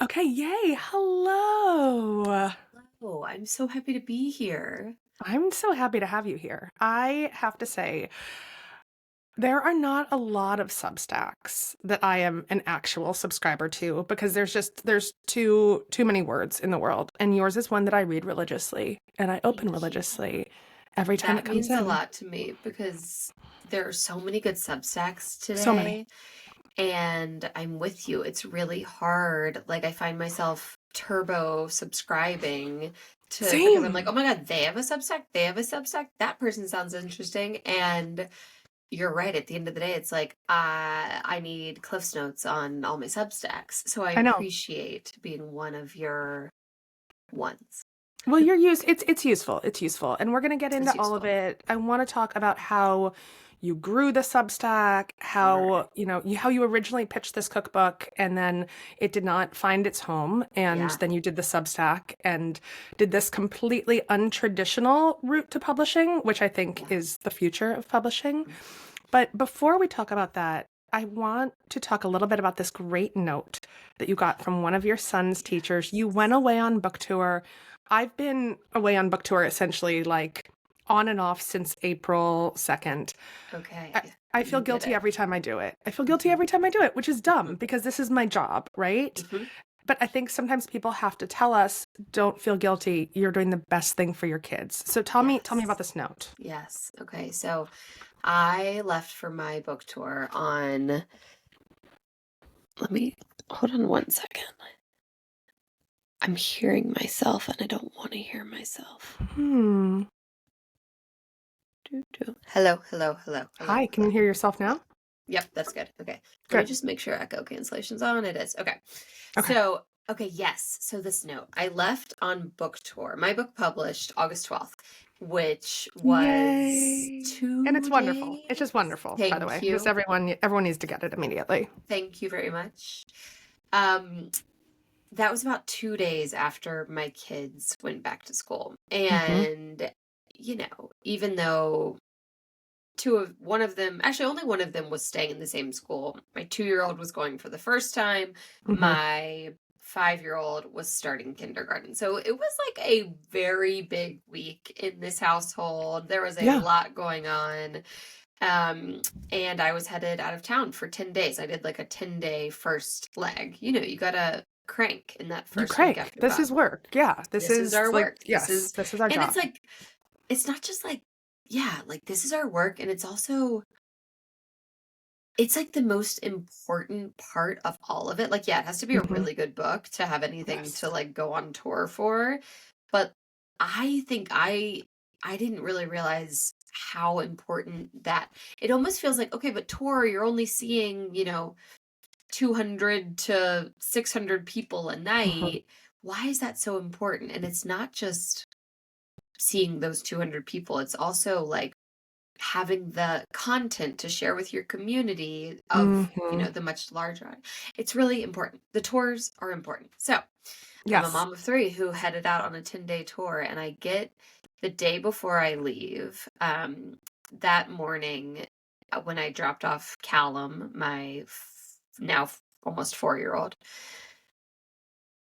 Okay, yay. Hello. Oh, I'm so happy to be here. I'm so happy to have you here. I have to say, there are not a lot of Substacks that I am an actual subscriber to because there's too many words in the world. And yours is one that I read religiously and I open Thank you. religiously every time it That comes means a in. lot to me because there are so many good Substacks So many. today, and I'm with you. It's really hard. Like, I find myself turbo subscribing to because I'm like, oh Same. my God, they have a Substack, they have a Substack. That person sounds interesting. And you're right. At the end of the day, it's like I need Cliff's Notes on all my Substacks. So I I know. appreciate being one of your ones. Well, you're used it's useful. It's useful. And we're going to get It's into all of useful. it. I want to talk about how you grew the Substack, Sure. how you originally pitched this cookbook and then it did not find its home and Yeah. then you did the Substack and did this completely untraditional route to publishing, which I think Yeah. is the future of publishing. But before we talk about that, I want to talk a little bit about this great note that you got from one of your son's teachers. You Yes. went away on book tour. I've been away on book tour essentially like on and off since April 2nd. I, Okay. I feel You did guilty it. every time I do it. I feel guilty Hmm. every time I do it, which is Hmm. dumb because this is my job, right? Hmm. But I think sometimes people have to tell us, don't feel guilty. You're doing the best thing for your kids. So tell me about Yes. this note. Yes. Okay. So I left for my book tour on, let me hold on one second. I'm hearing myself and I don't want to hear myself. Hmm. Doo, doo. Hello, hello, hello, hello, Hi, can hello, you hear yourself hello. now? Yep, that's good. Okay. Let me Good. just make sure echo cancellation's on. It is. Okay. Okay. So, okay, yes. So this note, I left on book tour. My book published August 12th, which was Yay. And it's 2 wonderful. It's days. just wonderful, by the Thank way. Just you. everyone needs to get it immediately. Thank you very much. Um, that was about 2 days after my kids went back to school. Hmm. And, even though one of them, actually only one of them was staying in the same school. My 2-year-old was going for the first time. Hmm. My 5-year-old was starting kindergarten. So it was like a very big week in this household. There was a Yeah, lot going on. Um, and I was headed out of town for 10 days. I did like a 10-day first leg. You gotta crank in that you first week crank. after This Bob. is work. Yeah, this This is is our like, work. yes, this is our And it's job. like, it's not just like, yeah, like this is our work. And it's like the most important part of all of it. Like, yeah, it has to be a Hmm. really good book to have anything to Yes. like go on tour for. But I think I didn't really realize how important that it almost feels like, okay, but tour, you're only seeing, 200 to 600 people a Hmm. night. Why is that so important? And it's not just seeing those 200 people, it's also like having the content to share with your community of, Hmm. the much larger. It's really important. The tours are important. So I'm a Yes. mom of three who headed out on a 10-day tour, and I get the day before I leave, that morning when I dropped off Callum, my now almost 4-year-old,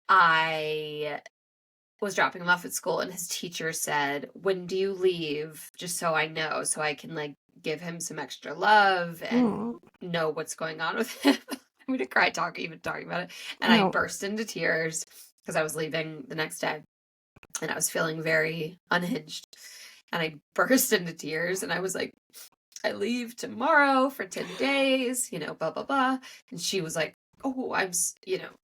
I was dropping him off at school, and his teacher said, "When do you leave? Just so I know, so I can like give him some extra love and Mm. know what's going on with him." I'm gonna cry even talking about it. And I No. burst into tears because I was leaving the next day and I was feeling very unhinged. And I burst into tears and I was like, I leave tomorrow for 10 days, blah, blah, blah. And she was like, oh,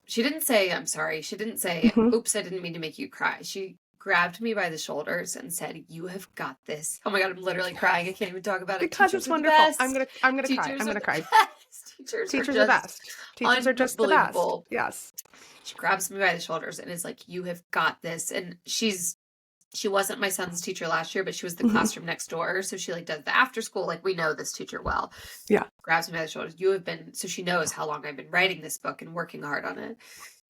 she didn't say, I'm sorry. She didn't say, Hmm. oops, I didn't mean to make you cry. She grabbed me by the shoulders and said, you have got this. Oh my God, I'm literally crying. I can't even talk about it. Because Teachers it's are the wonderful. best. I'm gonna cry. Teachers I'm are gonna the cry. best. Teachers are Teachers are just best. Teachers are just the best. unbelievable. Yes. She grabs me by the shoulders and is like, you have got this. And she wasn't my son's teacher last year, but she was the Hmm. classroom next door. So she like does the after school. Like we know this teacher well. Yeah. Grabs me by the shoulders. You have been, so she knows how long I've been writing this book and working hard on it.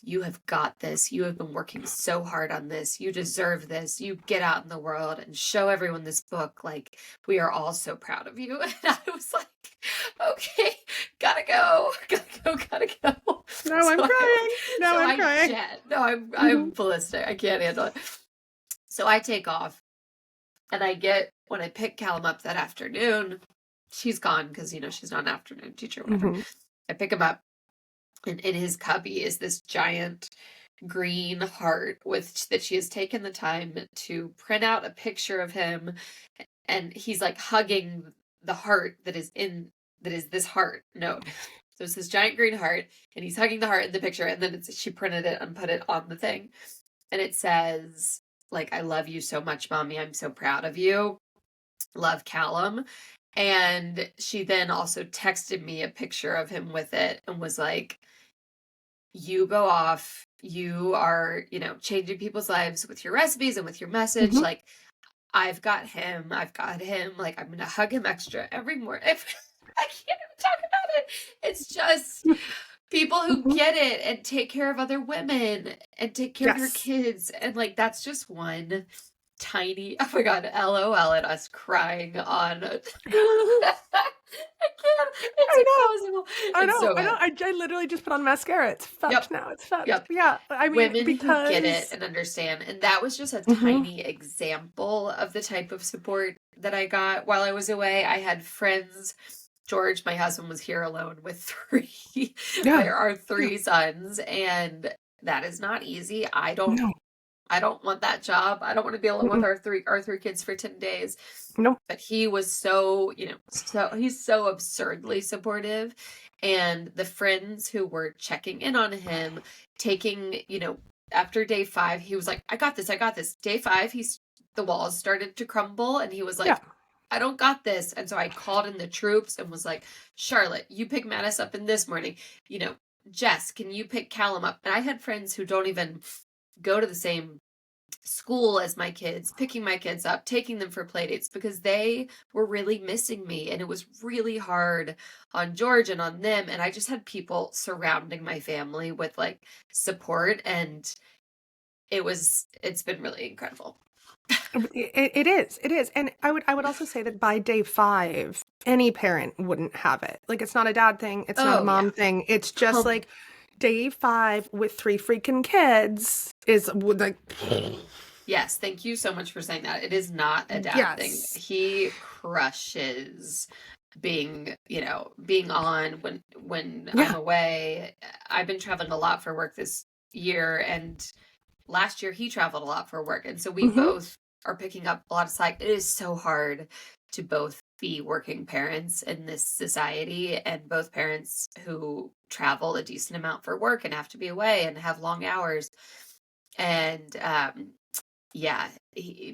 you have got this. You have been working so hard on this. You deserve this. You get out in the world and show everyone this book. Like, we are all so proud of you. And I was like, okay, gotta go, gotta go, gotta go. Now I'm crying. Now I'm crying. jet. No, I'm Mhm. ballistic. I can't handle it. So I take off, and when I pick Callum up that afternoon, she's gone because, she's not an afternoon teacher, whatever. Mhm. I pick him up, and in his cubby is this giant green heart that she has taken the time to print out a picture of him, and he's like hugging the heart that is this heart note. So it's this giant green heart, and he's hugging the heart in the picture, and then she printed it and put it on the thing. And it says, like, I love you so much, Mommy. I'm so proud of you. Love, Callum. And she then also texted me a picture of him with it and was like, you go off. You are, changing people's lives with your recipes and with your message. Mhm. Like, I've got him. Like, I'm going to hug him extra every morning. I can't even talk about it. It's just people who Mhm. get it and take care of other women and take care of your Yes. kids. And like, that's just one tiny, oh my God, LOL at us crying on. I can't. It's I know. impossible. I It's know. so I know. good. I literally just put on mascara. It's Yep. fucked now. It's fucked. Yep. Yeah. I mean, Women who get it because and understand. And that was just a Mhm. tiny example of the type of support that I got while I was away. I had friends. George, my husband, was here alone with Yeah. our Yeah. three sons, and that is not easy. No. I don't want that job. I don't want to be alone with Mm-mm. our three kids for 10 days. No. But he was so, he's so absurdly supportive. And the friends who were checking in on him, taking, after day 5, he was like, I got this, I got this. Day 5, the walls started to crumble, and he was Yeah. like, I don't got this. And so I called in the troops and was like, Charlotte, you pick Mattis up in this morning. Jess, can you pick Callum up? And I had friends who don't even go to the same school as my kids, picking my kids up, taking them for play dates because they were really missing me. And it was really hard on George and on them. And I just had people surrounding my family with like support. And it's been really incredible. It is. It is. And I would also say that by day 5, any parent wouldn't have it. Like, it's not a dad thing. It's not a Oh, yeah. mom thing. It's just like day 5 with 3 freaking kids is like, Yes, thank you so much for saying that. It is not a dad thing. yes. He crushes being on when I'm Yeah. away. I've been traveling a lot for work this year, and last year he traveled a lot for work, and so we Hmm. both are picking up a lot of slack. It is so hard to both be working parents in this society and both parents who travel a decent amount for work and have to be away and have long hours. And yeah,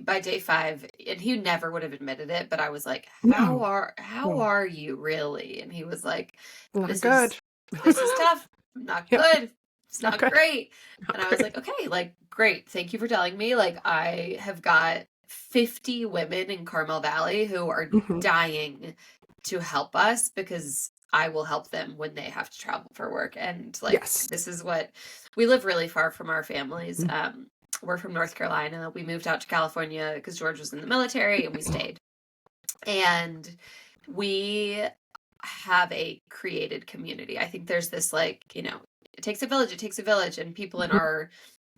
by day 5, and he never would have admitted it, but I was like, No. how No. are you really? And he was like, Not this good. is this is tough. Not Yep. good. It's Not not good. great. Not And I was good. like, okay, like, great. Thank you for telling me. Like, I have got 50 women in Carmel Valley who are Hmm. dying to help us because I will help them when they have to travel for work. And like, Yes. this is what we live really far from our families. Mm-hmm. We're from North Carolina. We moved out to California because George was in the military, and we stayed. And we have a created community. I think there's this like, it takes a village, it takes a village. And people in our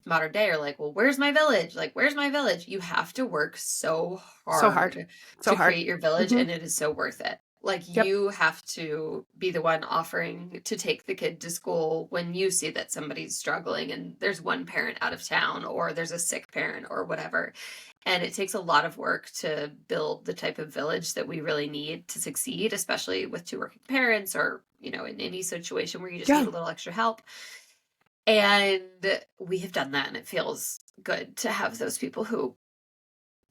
modern day are like, well, where's my village? Like, where's my village? You have to work so So hard. hard So to hard. create your village, Hmm. and it is so worth it. Like, Yep. you have to be the one offering to take the kid to school when you see that somebody's struggling and there's one parent out of town or there's a sick parent or whatever. And it takes a lot of work to build the type of village that we really need to succeed, especially with 2 working parents or, in any situation where you just Yeah. need a little extra help. And we have done that, and it feels good to have those people who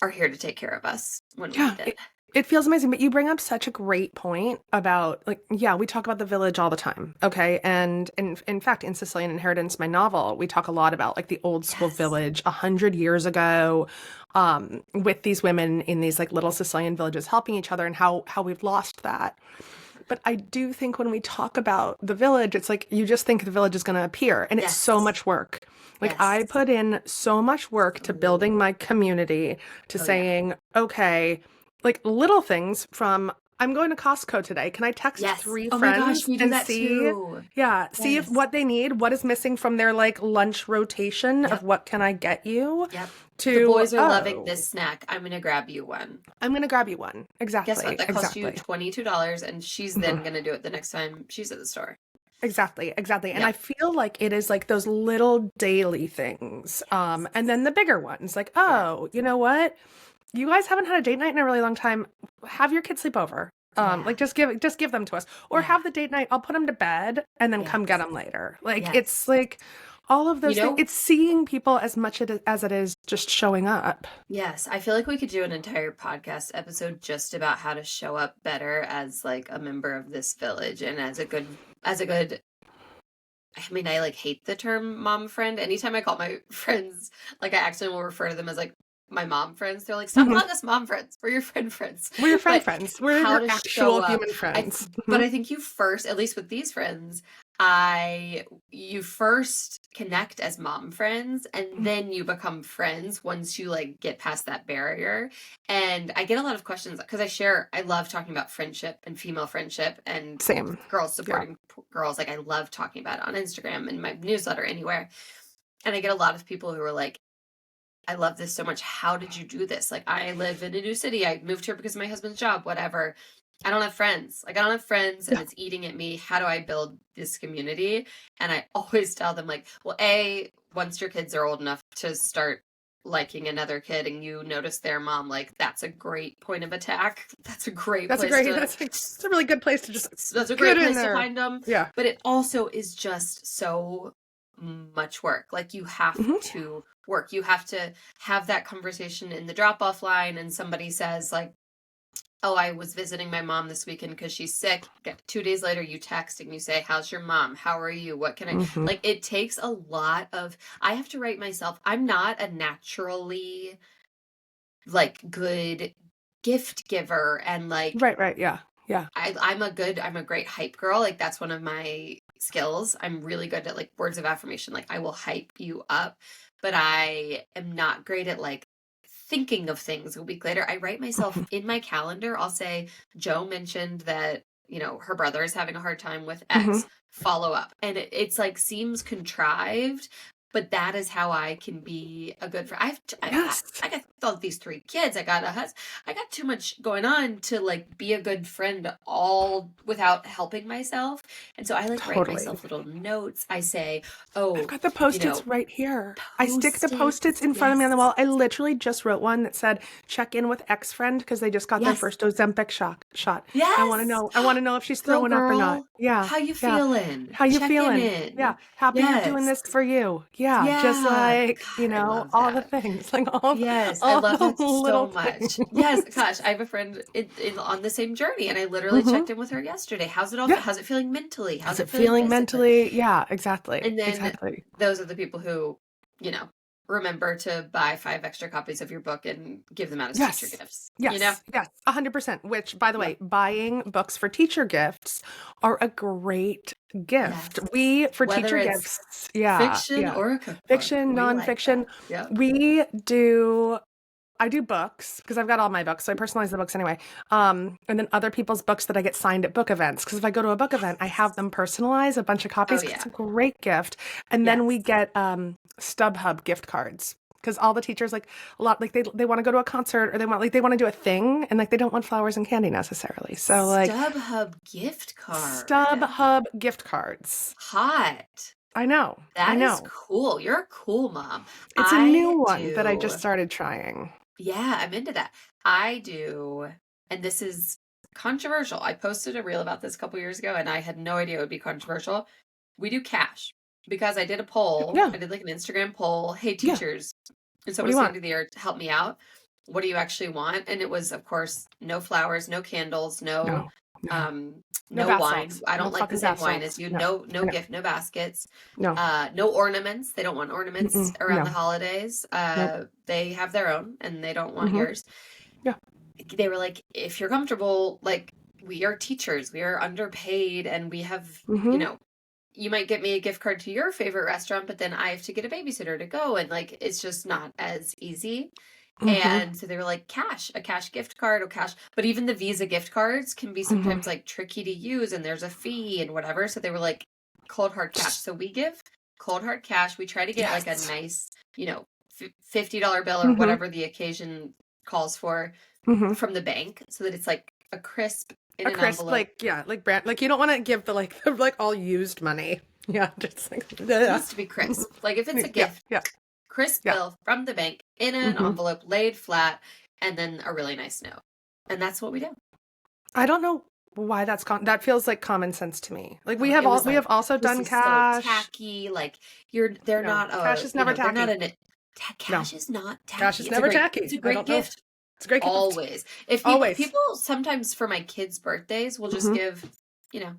are here to take care of us when we Yeah. need it. It feels amazing, but you bring up such a great point about like, yeah, we talk about the village all the time. Okay. And in fact, in Sicilian Inheritance, my novel, we talk a lot about like the old school Yes. village 100 years ago, with these women in these like little Sicilian villages helping each other and how we've lost that. But I do think when we talk about the village, it's like you just think the village is going to appear, and it's so Yes. much work. Like I Yes. put in so much work to building Oh, my community, to oh yeah. saying, okay, like little things from I'm going to Costco today. Can I text Yes. three Oh my gosh, friends we do and that see, too. yeah, see if Yes. what they need, what is missing from their like lunch rotation of Yep. what can I get you Yep. The to, boys are loving oh, this snack. I'm gonna grab you one. I'm gonna grab you one. Guess what? Exactly, That costs you exactly. $22 and she's Mhm. then gonna do it the next time she's at the store. Exactly, exactly. And I Yep. feel like it is like those little daily things. And Yes. then the bigger ones, like, Yeah. oh, you know what? You guys haven't had a date night in a really long time. Have your kids sleep over. Yeah. Like just give them to us. Or Yeah. have the date night. I'll put them to bed and then come get Yes. them later. Like it's Yes. like all of You those things. know, It's seeing people as much as it is just showing up. yes, I feel like we could do an entire podcast episode just about how to show up better as like a member of this village and as a good I mean, I like hate the term mom friend. Anytime I call my friends, like I actually will refer to them as like my mom friends. They're like, stop Mhm. calling us mom friends. We're your friend friends. We're your friend But friends. We're how your to show actual up. human I friends. but Mhm. I think you first, at least with these friends, I you first connect as mom friends and then you become friends once you like get past that barrier. And I get a lot of questions because I love talking about friendship and female friendship and Same. girls Yeah. supporting girls. Like I love talking about it on Instagram and my newsletter anywhere. And I get a lot of people who are like, I love this so much. How did you do this? Like I live in a new city. I moved here because of my husband's job, whatever. I don't have friends. Like I don't have friends and Yeah. it's eating at me. How do I build this community? And I always tell them like, well, once your kids are old enough to start liking another kid and you notice their mom, like that's a great point of attack. That's a great That's a place great, to that's a really good place to just that's a get great in place to there. find them. Yeah. But it also is just so much work. Like you have Hmm. to work. You have to have that conversation in the drop off line and somebody says like, oh, I was visiting my mom this weekend because she's sick. 2 days later, you text and you say, how's your mom? How are you? What can I, Hmm. like, it takes a lot of, I have to write myself. I'm not a naturally, like, good gift giver and, like, Right, right. Yeah. Yeah. I'm a great hype girl. Like, that's one of my skills. I'm really good at, like, words of affirmation. Like, I will hype you up, but I am not great at, like, thinking of things a week later. I write myself Hmm. in my calendar. I'll say, Joe mentioned that, her brother is having a hard time with Hmm. X. Follow up. And it's like seems contrived, but that is how I can be a good friend. Yes. I got all these 3 kids. I got a husband. I got too much going on to like be a good friend all without helping myself. And so I like write Totally. myself little notes. I say, I've oh, got the you know, post-its right here. I stick the Post-its. post-its in front of me on the Yes. wall. I literally just wrote one that said, check in with ex friend because they just got their Yes. first Ozempic shot. Yes. I want to know if she's Go throwing up or not. girl. Yeah. How you Yeah. feeling? How you Checking feeling? Yeah. in. Happy we're doing Yes. this for you. Yeah. Just Yeah. like, God, I love all the that. things, like Yes, I all love the that so little much. things. Yes, gosh, I have a friend on the same journey, and I literally Hmm. checked in with her yesterday. How's it all? Yeah. How's it feeling mentally? How's How's it it feeling feeling physically? mentally? Yeah, exactly. And then Exactly. those are the people who, you know, remember to buy 5 extra copies of your book and give them out as teacher Yes. gifts. Yes. Yes. 100%. Which, by the Yep. way, buying books for teacher gifts are a great gift. Yes. We, for Whether teacher it's gifts, yeah, fiction yeah. or a cookbook, Fiction, we like that. nonfiction. Yep. We do, I do books because I've got all my books. So I personalize the books anyway. And then other people's books that I get signed at book events. Because if I go to a book event, I have them personalize a bunch of Oh copies because yeah. it's a great gift. And then we Yes. get StubHub gift cards because all the teachers like a lot like they want to go to a concert or they want to do a thing and like they don't want flowers and candy necessarily. So like StubHub gift card. StubHub gift cards. Hot. I know. I That is know. cool. You're a cool mom. It's a new I one that I just do. started trying. Yeah, I'm into that. I do. And this is controversial. I posted a reel about this a couple years ago and I had no idea it would be controversial. We do cash because I did a poll. Yeah. I did like an Instagram poll. Hey, Yeah. teachers, and What do someone's you coming want? to the year to help me out. What do you actually want? And it was, of course, no flowers, no candles, No. No. No no bath wine. salts. I No don't like the fucking same bath wine as salts. you. No. No No. gift, no baskets, No. no ornaments. They don't want ornaments Mm-mm. around the No. holidays. Nope. They have their own and they don't want Mm-hmm. yours. Yeah. They were like, if you're comfortable, like we are teachers, we are underpaid, and we have, Mm-hmm. you might get me a gift card to your favorite restaurant, but then I have to get a babysitter to go. And like, it's just not as easy. Mm-hmm. And so they were like, a cash gift card or cash. But even the Visa gift cards can be Mm-hmm. sometimes like tricky to use and there's a fee and whatever. So they were like, cold hard cash. So we give cold hard cash. We try to get like a Yes. nice, $50 bill or Mm-hmm. whatever the occasion calls for Mm-hmm. from the bank so that it's like a crisp in A an crisp, envelope. like, yeah, like brand, like you don't want to give the like the, like all used money. Yeah, just like It yeah. needs to be crisp. Like if it's a Yeah, gift, yeah, crisp yeah. bill from the bank in an Mm-hmm. envelope laid flat and then a really nice note. And that's what we do. I don't know why that feels like common sense to me. Like Oh, it was we have like, also this done is so cash. tacky. Like they're No, not cash is never they're not tacky. No, cash is not cash tacky. is never It's tacky. a I great don't know. gift. It's a great gift. Always. If Always. people sometimes for my kids' birthdays will just Mm-hmm. give, you know,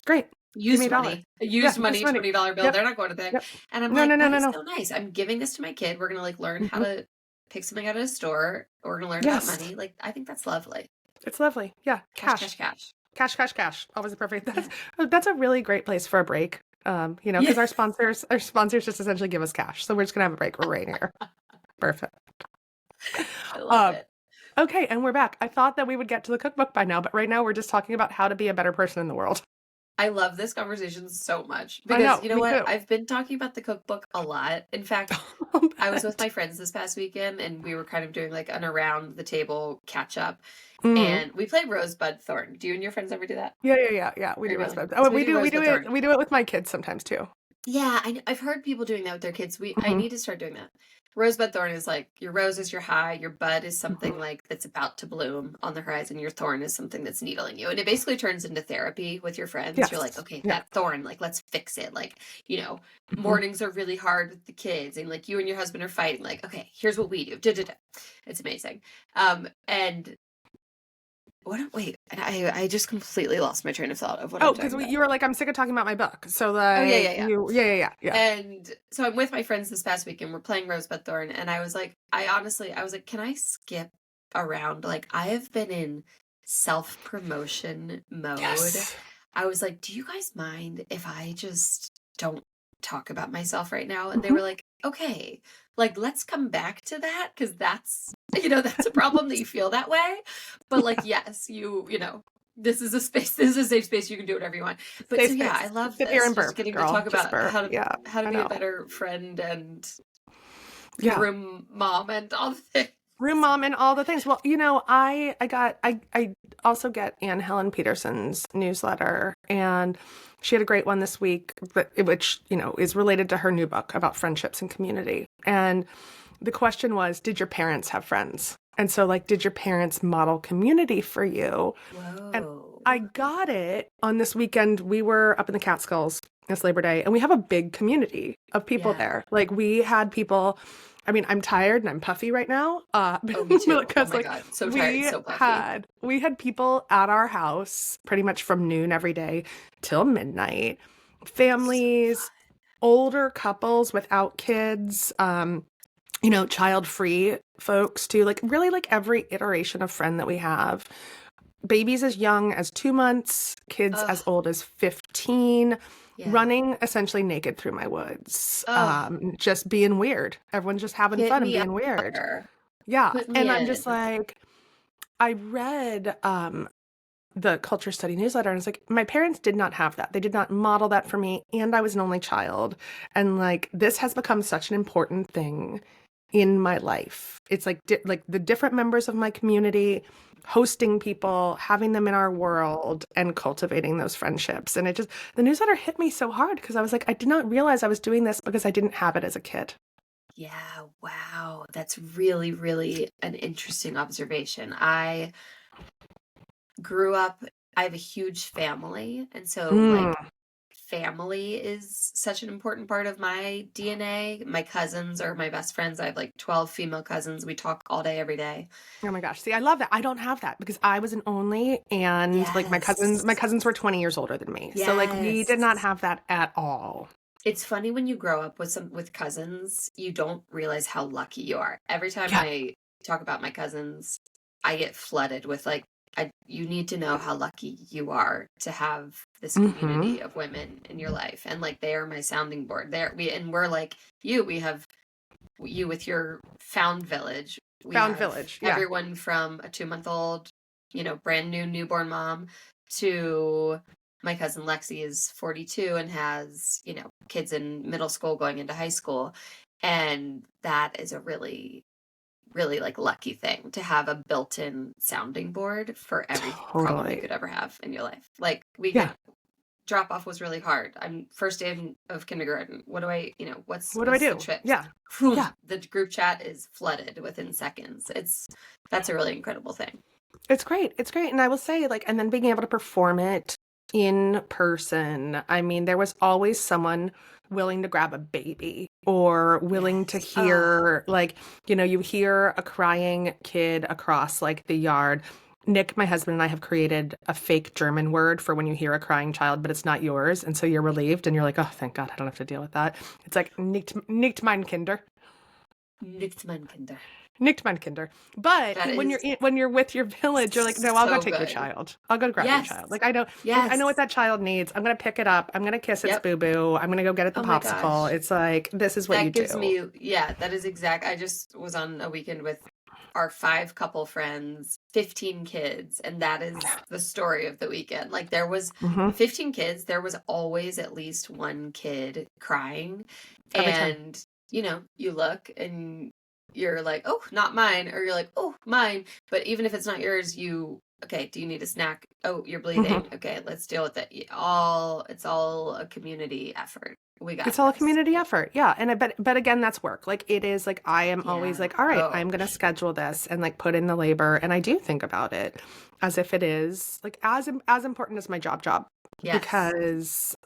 Great. Give me a dollar. Yeah, used use money, money. $20 bill. Yep. They're not going to the thing. Yep. And I'm No, like, no, no, that no, is no. so nice. I'm giving this to my kid. We're gonna like learn how Mm-hmm. to pick something out of a store. We're gonna learn about Yes, money. Like I think that's lovely. it's lovely. Yeah, Cash, cash. cash, cash. Cash, cash, cash. Always a perfect. Yeah. That's a really great place for a break. Yeah. Because our sponsors just essentially give us cash, so we're just gonna have a break. We're right here. Perfect. I love Um, it. okay, and we're back. I thought that we would get to the cookbook by now, but right now we're just talking about how to be a better person in the world. I love this conversation so much I because know, you know me what? too. I've been talking about the cookbook a lot. In fact, I'll I was with bet. my friends this past weekend and we were kind of doing like an around the table catch up Mm. and we played Rosebud Thorn. Do you and your friends ever do that? Yeah, yeah, yeah, yeah. We Are do you really? rosebud. Oh, So we do Rosebud Thorn. we do it with my kids sometimes too. Yeah, I've heard people doing that with their kids. I Hmm. need to start doing that. Rosebud thorn is like your rose is your high, your bud is something Hmm. like that's about to bloom on the horizon, your thorn is something that's needling you. And it basically turns into therapy with your friends. You're like, Yes. okay, Yeah. that thorn, like let's fix it. Like, Hmm. mornings are really hard with the kids and like you and your husband are fighting. Like, okay, here's what we do. Da, da, da. It's amazing. And wait, I just completely lost my train of thought of what I'm Oh, because talking about. you were like, I'm sick of talking about my book. So Oh yeah, like yeah, yeah. yeah, yeah, yeah, yeah. And so I'm with my friends this past week and we're playing Rosebud Thorn. And I was like, I was like, can I skip around? Like, I have been in self promotion mode. Yes. I was like, do you guys mind if I just don't talk about myself right now? And they Hmm. were like, okay, like, let's come back to that because that's a problem that you feel that way. But like, yes, this is a space, this is a safe space. You can do whatever you want. But Safe so yeah, I space. love Sit here this. and Just burp, getting to girl. talk Just about burp. Yeah, how to I be a know. better friend and Yeah. room mom and all the things. Room mom and all the things. Well, I also get Anne Helen Peterson's newsletter, and she had a great one this week, which is related to her new book about friendships and community. And the question was, did your parents have friends? And so, like, did your parents model community for you? And Whoa. I got it on this weekend. We were up in the Catskills this Labor Day, and we have a big community of people Yeah. there. Like, we had people. I mean, I'm tired and I'm puffy right now. Oh, me too. Oh Because my like God. So tired, so puffy. we had people at our house pretty much from noon every day till midnight. So Families, fun. older couples without kids, child-free folks too. Like really like every iteration of friend that we have. Babies as young as 2 months, kids Ugh. as old as 15, Yeah. running essentially naked through my woods, Ugh. just being weird. Everyone's just having Get fun and me up being weird. there. Yeah. Put me And I'm just in. like, I read the culture study newsletter and it's like, my parents did not have that. They did not model that for me. And I was an only child. And like, this has become such an important thing in my life. It's like like the different members of my community, hosting people, having them in our world, and cultivating those friendships. And the newsletter hit me so hard because I was like, I did not realize I was doing this because I didn't have it as a kid. Yeah. Wow. That's really, really an interesting observation. Grew up, I have a huge family. And so, like, Mm. family is such an important part of my DNA. My cousins are my best friends. I have like 12 female cousins. We talk all day, every day. Oh my gosh. See, I love that. I don't have that because I was an only and like Yes. my cousins were 20 years older than me. So like we did not Yes. have that at all. It's funny when you grow up with cousins, you don't realize how lucky you are. Every time Yeah. I talk about my cousins, I get flooded with like you need to know how lucky you are to have this Mm-hmm. community of women in your life, and like they are my sounding board. We're like we have you with your found village. We Found have Village. Yeah. everyone from a 2-month-old, brand new newborn mom, to my cousin Lexi is 42 and has, kids in middle school going into high school. And that is a really, really like lucky thing to have a built-in sounding board for every problem you Totally. could ever have in your life. Like we Yeah. could drop off was really hard. I'm first day of kindergarten. What do I, What do I what's the do? trip? Yeah. Whew, Yeah. the group chat is flooded within seconds. That's a really incredible thing. It's great. It's great. And I will say, like, and then being able to perform it in person. I mean, there was always someone willing to grab a baby or willing to Yes. Oh, hear, like, you hear a crying kid across like the yard. Nick, my husband, and I have created a fake German word for when you hear a crying child, but it's not yours. And so you're relieved and you're like, oh, thank God, I don't have to deal with that. It's like, nicht mein Kinder. nicht mein Kinder. Nicht mein Kinder. But That when is you're with your village, you're like, no, I'll go so take your good. child. I'll go grab your Yes. child. Like I know, I know what Yes. that child needs. I'm gonna pick it up. I'm gonna kiss its Yep. boo boo. I'm gonna go get it the Oh my popsicle. gosh. It's like this is what you That gives do. me, yeah, that is exact. I just was on a weekend with our 5 couple friends, 15 kids, and that is the story of the weekend. Like there was Hmm. 15 kids, there was always at least one kid crying. Every time. And, you look and you're like, oh, not mine. Or you're like, oh, mine. But even if it's not yours, okay, do you need a snack? Oh, you're bleeding. Hmm. Okay, let's deal with it. It's all a community effort. We got It's all a this. community effort. Yeah. And but again, that's work. Like it is like I am always Yeah. like, all right, Oh, I'm gonna schedule this and like put in the labor. And I do think about it as if it is like as important as my job yes. because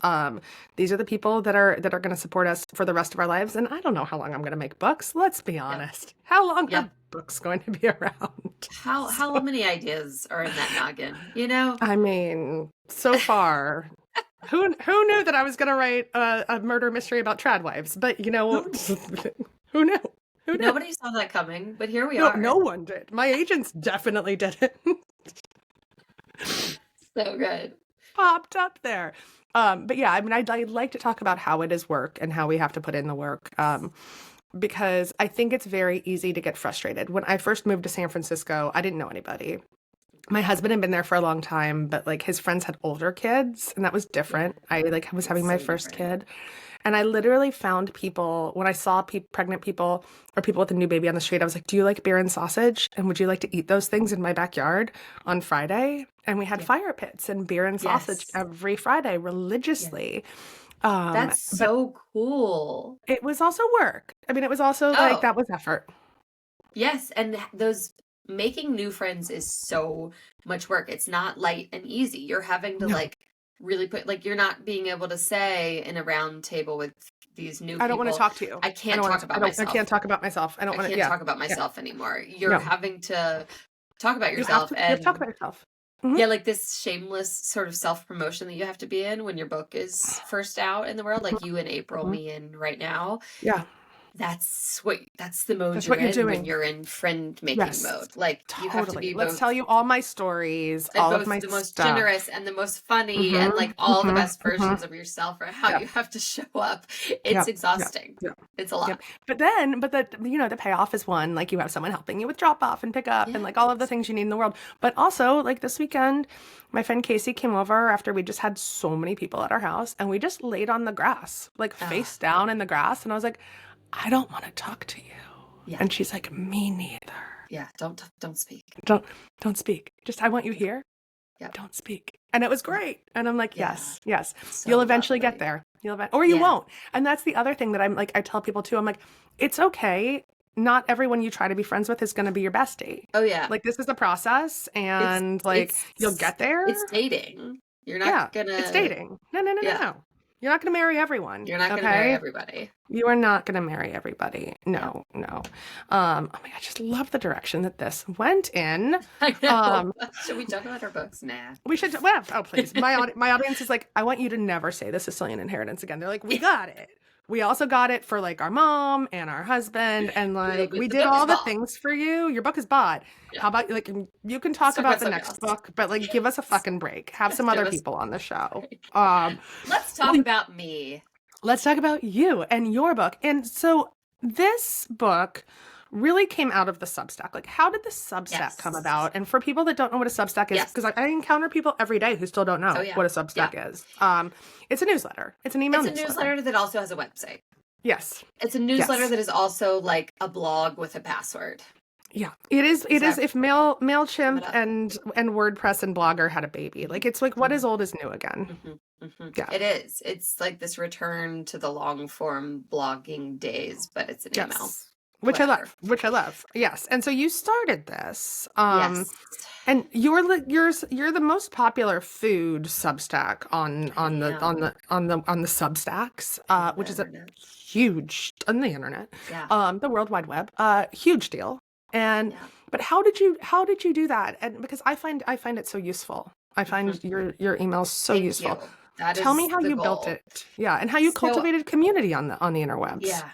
these are the people that are going to support us for the rest of our lives. And I don't know how long I'm going to make books. Let's be Yep. honest. How long Yep. are books going to be around? How So, many ideas are in that noggin? I mean, so far, who knew that I was going to write a murder mystery about trad wives? But Who who knew? Who knew? Nobody saw that coming, but here we No, no are. one did. My agents definitely didn't. So good. Popped up there. But yeah, I mean, I'd like to talk about how it is work and how we have to put in the work. Because I think it's very easy to get frustrated. When I first moved to San Francisco, I didn't know anybody. My husband had been there for a long time, but like his friends had older kids, and that was Yeah, different. I like was it's having my so first different. kid, and I literally found people when I saw pregnant people or people with a new baby on the street. I was like, "Do you like beer and sausage? And would you like to eat those things in my backyard on Friday?" And we had Yeah. fire pits and beer and sausage Yes. every Friday Yes. religiously. That's But so cool. it was also work. I mean, it was also like Oh, that was effort. yes, and those making new friends is so much work. It's not light and easy. You're having to No, like really put like you're not being able to say in a round table with these new I don't want to people, talk to you. I can't talk about I myself. can't talk about myself. I don't I want to, can't yeah. talk about Yeah. myself anymore. You're No. having to talk about yourself, You have to talk and about yourself. Hmm. yeah, like this shameless sort of self-promotion that you have to be in when your book is first out in the world, like you and April, Hmm. me and right now. Yeah. That's the mode That's you're what you're in when doing. you're in friend making Yes. mode. Like you have to Totally. be Let's both tell you all my stories, and all of both my the most stuff. generous and the most funny and Hmm. like all the Hmm. best Hmm. versions of yourself, or how Yep. you have to show up. It's Yep. Yep. exhausting. Yep. It's a Yep. lot. But the payoff is one, like you have someone helping you with drop off and pick up and like all of the Yes. things you need in the world. But also, like this weekend, my friend Casey came over after we just had so many people at our house and we just laid on the grass, like Uh, face down in the grass. And I was like, I don't want to talk to you. yeah. And she's like, me neither. Yeah. Don't speak. Don't don't speak. Just I want you here. Yep. Don't speak. And it was Yep. great. And I'm like, Yeah. yes, yes. You'll So eventually get lovely. there. Or you Yeah. won't. And that's the other thing that I'm like, I tell people too, I'm like, it's okay. Not everyone you try to be friends with is going to be your bestie. Oh yeah. Like this is a process It's and like you'll it's get there. it's dating. You're not Yeah. It's gonna dating. No, no, no, no, yeah. no. You're not going to marry everyone. You're not gonna marry Okay. everybody. You are not going to marry everybody. Yeah. No, no. Oh my God, I just love the direction that this went in. I know. Um, Should we talk about our books? Nah. We should. Well, oh, please. My audience is like, I want you to never say the Sicilian Inheritance again. They're like, we got it. we also got it for like our mom and our husband, and like we The did book is all the bought. things for you. Your book is bought. Yeah. How about like you can Let's talk talk about about the something next else. book, but like give us a fucking break. Have some Give other us people on the show. break. Um, Let's talk well, about me. let's talk about you and your book. And so this book really came out of the Substack. Like, how did the Substack come Yes. about? And for people that don't know what a Substack is, Yes. because I encounter people every day who still don't Oh know yeah. what a Yeah. Substack is. It's a newsletter. It's an email It's a newsletter. newsletter that also has a website. Yes. It's a newsletter Yes. that is also like a blog with a password. Yeah. It is. Does It is. that If sum it Mailchimp up? and WordPress and Blogger had a baby, like it's like what Mhm. is old is new again. Yeah. It is. It's like this return to the long form blogging days, but it's an email. Yes. Which I Whatever. love. Which I love. Yes. And so you started this. Yes. And you're the most popular food Substack on I am. the Substacks, On the which is a internet. huge on the internet, Yeah. the World Wide Web, huge deal. And Yeah. but how did you do that? And because I find it so useful. I find your emails so Thank useful. you. That Tell me is how the you built goal. it. Yeah, and how you So, cultivated community on the interwebs. yeah.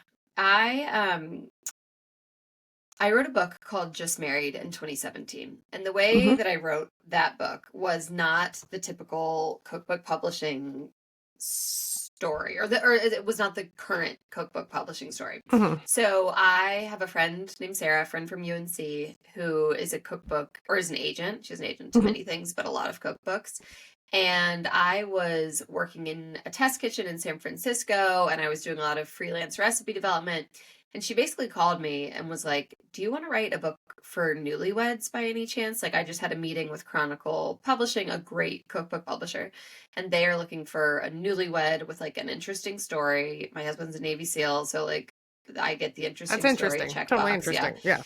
I wrote a book called Just Married in 2017. And the way Hmm. that I wrote that book was not the typical cookbook publishing story, or it was not the current cookbook publishing story. Hmm. So I have a friend named Sarah, a friend from UNC, who is a cookbook, or is an agent. She's an agent to Hmm. many things, but a lot of cookbooks. And I was working in a test kitchen in San Francisco, and I was doing a lot of freelance recipe development. And she basically called me and was like, "Do you want to write a book for newlyweds by any chance?" Like, I just had a meeting with Chronicle Publishing, a great cookbook publisher, and they are looking for a newlywed with like an interesting story. My husband's a Navy SEAL, so like I get the That's interesting story interesting. Totally checkbox. Yeah. interesting. Yeah.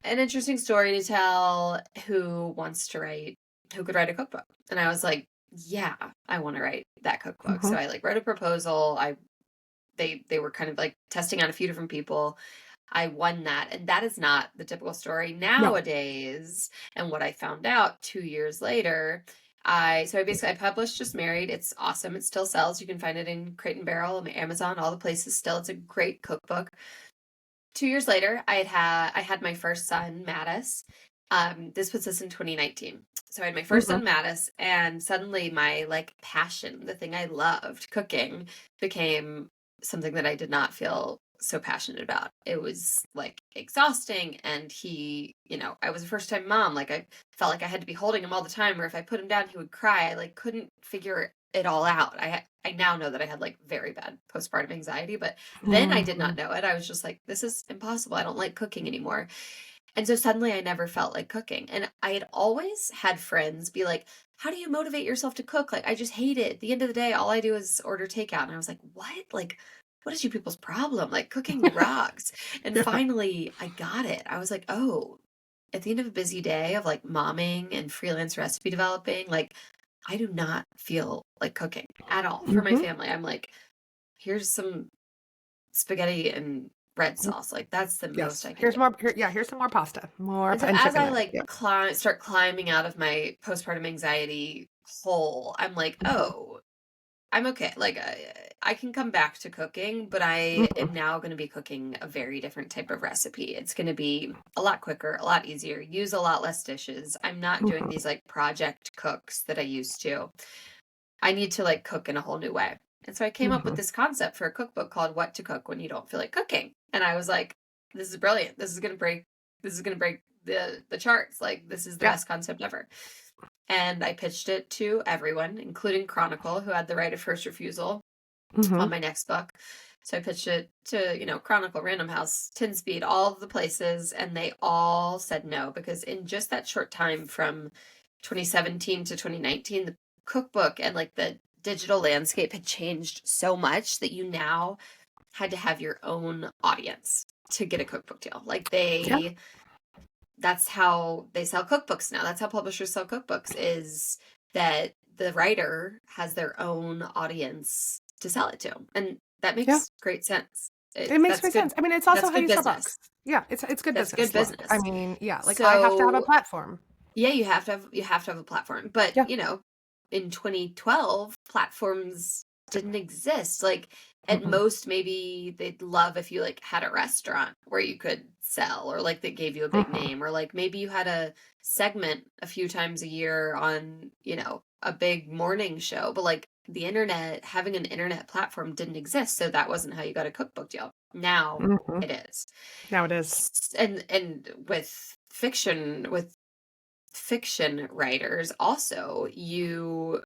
An interesting story to tell. Who could write a cookbook? And I was like, yeah, I want to write that cookbook. Hmm. So I like wrote a proposal. They were kind of like testing out a few different people. I won that. And that is not the typical story No. nowadays. And what I found out 2 years later, I published Just Married. It's awesome. It still sells. You can find it in Crate and Barrel, Amazon, all the places still. It's a great cookbook. 2 years later, I had my first son, Mattis. This puts us in 2019. So I had my first Hmm. son, Mattis, and suddenly my like passion, the thing I loved, cooking, became something that I did not feel so passionate about. It was like exhausting, and I was a first time mom. Like I felt like I had to be holding him all the time, or if I put him down, he would cry. I like couldn't figure it all out. I now know that I had like very bad postpartum anxiety, but then I did Hmm. not know it. I was just like, this is impossible. I don't like cooking anymore. And so suddenly I never felt like cooking. And I had always had friends be like, how do you motivate yourself to cook? Like, I just hate it. At the end of the day, all I do is order takeout. And I was like, what? Like, what is you people's problem? Like, cooking rocks. And Yeah. finally, I got it. I was like, oh, at the end of a busy day of like momming and freelance recipe developing, like, I do not feel like cooking at all for my Hmm. family. I'm like, here's some spaghetti and red sauce. Like, that's the most Yes. I can Here's do. more. Here's some more pasta, more And so and as chicken. I like Yeah. start climbing out of my postpartum anxiety hole, I'm like, Hmm. oh, I'm okay. Like I can come back to cooking, but I Hmm. am now going to be cooking a very different type of recipe. It's going to be a lot quicker, a lot easier, use a lot less dishes. I'm not doing Hmm. these like project cooks that I used to. I need to like cook in a whole new way. And so I came up with Hmm. this concept for a cookbook called What to Cook When You Don't Feel Like Cooking. And I was like, this is brilliant. This is gonna break the charts. Like this is the Yeah. best concept ever. And I pitched it to everyone, including Chronicle, who had the right of first refusal Hmm. on my next book. So I pitched it to, Chronicle, Random House, Tin Speed, all of the places, and they all said no because in just that short time from 2017 to 2019, the cookbook and like the digital landscape had changed so much that you now had to have your own audience to get a cookbook deal. Like Yeah. that's how they sell cookbooks now. That's how publishers sell cookbooks, is that the writer has their own audience to sell it to. And that Yeah. makes great sense. It makes That's great good. sense. I mean, it's also That's how good you sell business. books. Yeah, it's good That's good business. Look, I business. mean, yeah, like I have to have a So platform. yeah, you have to have a platform. But Yeah. in 2012, platforms didn't exist. Like at Mm-mm. most, maybe they'd love if you like had a restaurant where you could sell, or like they gave you a big Mhm. name, or like maybe you had a segment a few times a year on, a big morning show. But like the internet, having an internet platform didn't exist, so that wasn't how you got a cookbook deal. Now Mhm. it is. Now it is. And with fiction writers also, you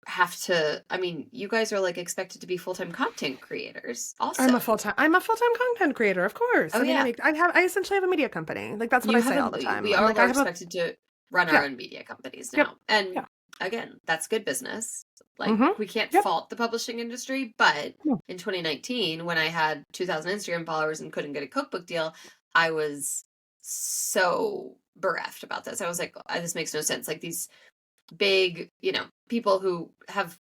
have to, I mean, you guys are like expected to be full-time content creators also. I'm a full-time content creator, of course. Oh I mean, yeah. I essentially have a media company. Like that's what I You say have all the we time. I'm are like, I more have a expected to run our yeah, own media companies yep, now. And yeah. again, that's good business. Like Mhm. we can't Yep. fault the publishing industry, but No. in 2019 when I had 2,000 Instagram followers and couldn't get a cookbook deal, I was so bereft about this. I was like, this makes no sense. Like these big, people who have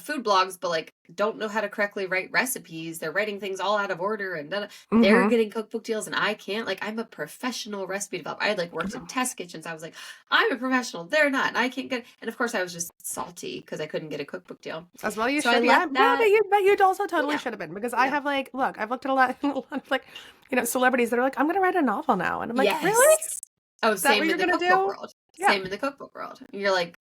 food blogs but like don't know how to correctly write recipes. They're writing things all out of order and they're Mhm. getting cookbook deals and I can't. Like I'm a professional recipe developer. I had like worked in test kitchens. I was like, I'm a professional. They're not. And I can't get. And of course I was just salty because I couldn't get a cookbook deal. As well you So I should, yeah. left Well, that. but you'd also totally Yeah. should have been because I Yeah. have like, look, I've looked at a lot, a lot of like, celebrities that are like, I'm gonna write a novel now, and I'm like, really? Yes. Oh, Is that what same in you're the gonna cookbook do? world. Yeah. Same in the cookbook world. And you're like,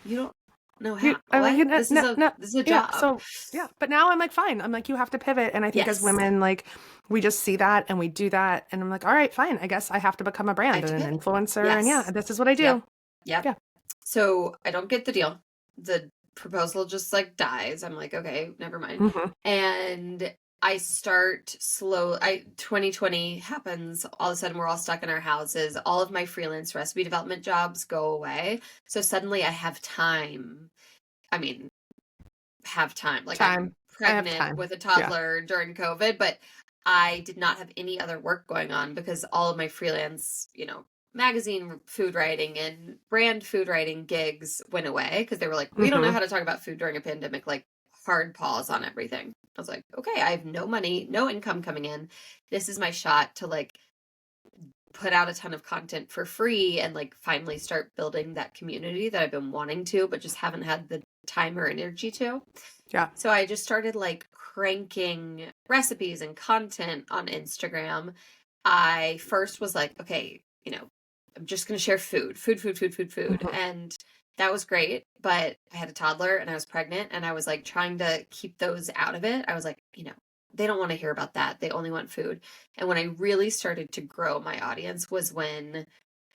you don't know You, how. I'm like, What? no, no, no, This is a yeah. job. So yeah, but now I'm like, fine. I'm like, you have to pivot, and I think as Yes. women, like, we just see that and we do that, and I'm like, all right, fine. I guess I have to become a I brand have to and an pivot. influencer, and yeah, Yes. this is what I Yep. do. Yep. Yeah. So I don't get the deal. The proposal just like dies. I'm like, okay, never mind. Hmm. And I start slow. 2020 happens. All of a sudden, we're all stuck in our houses. All of my freelance recipe development jobs go away. So suddenly I have time. I mean, have time. Like I'm Time. I have pregnant time. with a Yeah. toddler during COVID, but I did not have any other work going on because all of my freelance, magazine food writing and brand food writing gigs went away because they were like, we don't know Hmm. how to talk about food during a pandemic, like hard pause on everything. I was like, okay, I have no money, no income coming in. This is my shot to like put out a ton of content for free and like finally start building that community that I've been wanting to, but just haven't had the time or energy to. Yeah. So I just started like cranking recipes and content on Instagram. I first was like, okay, I'm just going to share food, food, food, food, food, food. Hmm. And that was great. But I had a toddler and I was pregnant and I was like trying to keep those out of it. I was like, they don't want to hear about that. They only want food. And when I really started to grow my audience was when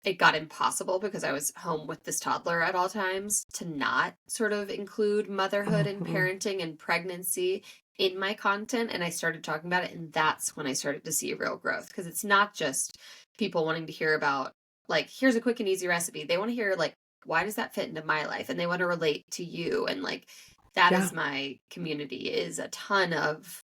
it got impossible because I was home with this toddler at all times to not sort of include motherhood and Hmm. parenting and pregnancy in my content. And I started talking about it. And that's when I started to see real growth because it's not just people wanting to hear about, like, here's a quick and easy recipe. They want to hear, like, why does that fit into my life? And they want to relate to you. And, like, that Yeah. is my community, is a ton of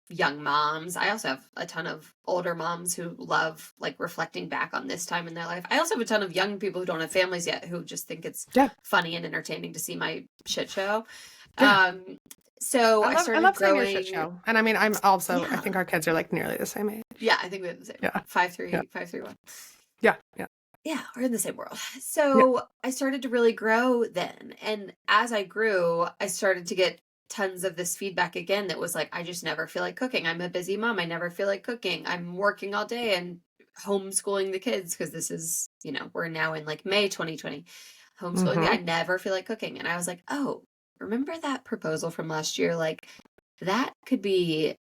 young moms. I also have a ton of older moms who love like reflecting back on this time in their life. I also have a ton of young people who don't have families yet who just think it's Yeah. funny and entertaining to see my shit show. Yeah. Um so I I started love seeing your shit growing. show. And I mean, I Yeah. think our kids are like nearly the same age. Yeah, I think we have the same. Yeah. Five Yeah. three, 531. Yeah. Yeah. Yeah, we're in the same world. Yeah. So I started to really grow then. And as I grew, I started to get tons of this feedback again that was like, I just never feel like cooking. I'm a busy mom. I never feel like cooking. I'm working all day and homeschooling the kids because this is, we're now in like May 2020. Homeschooling, I Hmm. never feel like cooking. And I was like, oh, remember that proposal from last year? Like that could be,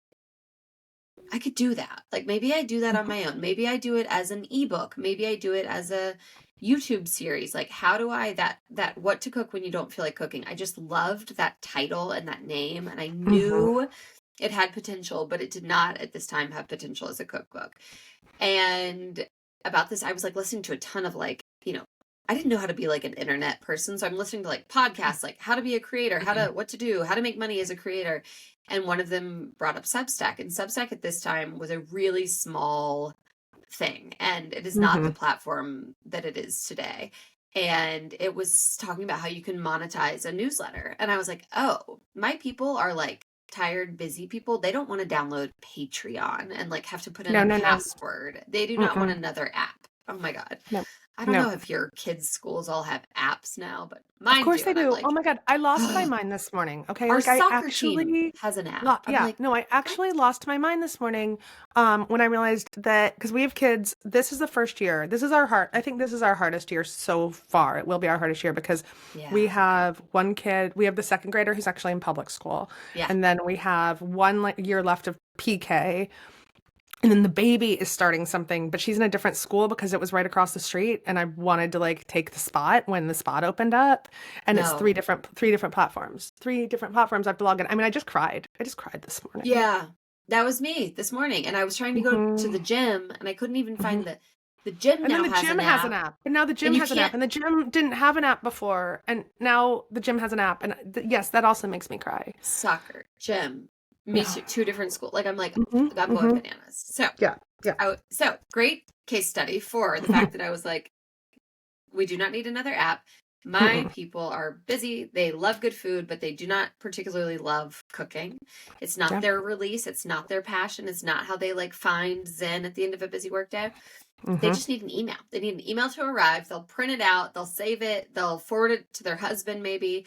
I could do that. Like maybe I do that on my own. Maybe I do it as an ebook. Maybe I do it as a YouTube series. Like how do I that what to cook when you don't feel like cooking? I just loved that title and that name and I Hmm. knew it had potential, but it did not at this time have potential as a cookbook. And about this I was like listening to a ton of like, I didn't know how to be like an internet person, so I'm listening to like podcasts like how to be a creator, what to do, how to make money as a creator. And one of them brought up Substack. And Substack at this time was a really small thing. And it is not Hmm. the platform that it is today. And it was talking about how you can monetize a newsletter. And I was like, oh, my people are like tired, busy people. They don't want to download Patreon and like have to put in No, a no, no. password. They do not want Mm-mm. another app. Oh my God. No. I don't No. know if your kids' schools all have apps now, but Of mine course do. they And I'm do. Oh like, my God. I lost my our mind this morning. Okay. Like I soccer team actually has an app. I'm yeah, like, no, I what? actually lost my mind this morning when I realized that because we have kids, this is the first year. This is our hard I think this is our hardest year so far. It will be our hardest year because we Yeah. have one kid, we have the second grader who's actually in public school, Yeah. and then we have one year left of PK. And then the baby is starting something, but she's in a different school because it was right across the street, and I wanted to like take the spot when the spot opened up. And it's No. three different platforms. Three different platforms I have to log in. I mean, I just cried. I just cried this morning. Yeah. That was me this morning. And I was trying to go to Hmm. the gym and I couldn't even Hmm. find the gym And then now the has gym an has an app app, but now the and gym you has an app, can't. and the gym didn't have an app before, and now the gym has an app, and yes, that also makes me cry. Soccer, gym, me Yeah. too, two different schools. Like I'm like, Hmm. I'm going Hmm. bananas. So Yeah. Yeah. so great case study for the fact that I was like, we do not need another app. My Mm-mm. people are busy. They love good food, but they do not particularly love cooking. It's not Yeah. their release. It's not their passion. It's not how they like find zen at the end of a busy workday. They Hmm. just need an email. They need an email to arrive. They'll print it out. They'll save it. They'll forward it to their husband, maybe.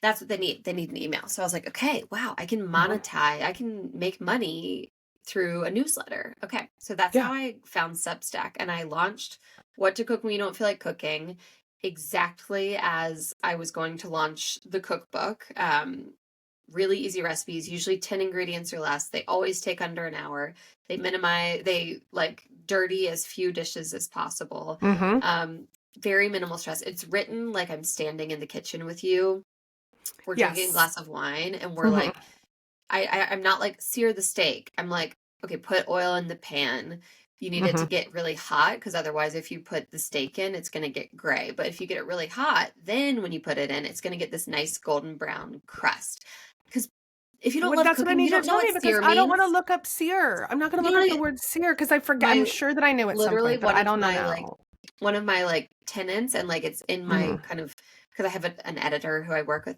That's what they need. They need an email. So I was like, okay, wow, I can Hmm. monetize. I can make money through a newsletter. Okay. So that's Yeah. how I found Substack. And I launched What to Cook When You Don't Feel Like Cooking exactly as I was going to launch the cookbook. Really easy recipes, usually 10 ingredients or less. They always take under an hour. They like dirty as few dishes as possible. Hmm. Um, Very minimal stress. It's written like I'm standing in the kitchen with you. We're drinking a Yes. glass of wine and we're Hmm. like, I'm not like sear the steak. I'm like, okay, put oil in the pan. You need it to Hmm. get really hot because otherwise, if you put the steak in, it's going to get gray. But if you get it really hot, then when you put it in, it's going to get this nice golden brown crust. Because if you don't What love that's what I cooking, you need you don't to know tell what me because sear I don't want to means. look up sear. I'm not going to You look know, up the word sear because I forget. I'm my sure that I knew at some literally point, but I don't know now. one of my like tenants, and like it's in my Hmm. kind of because I have an editor who I work with.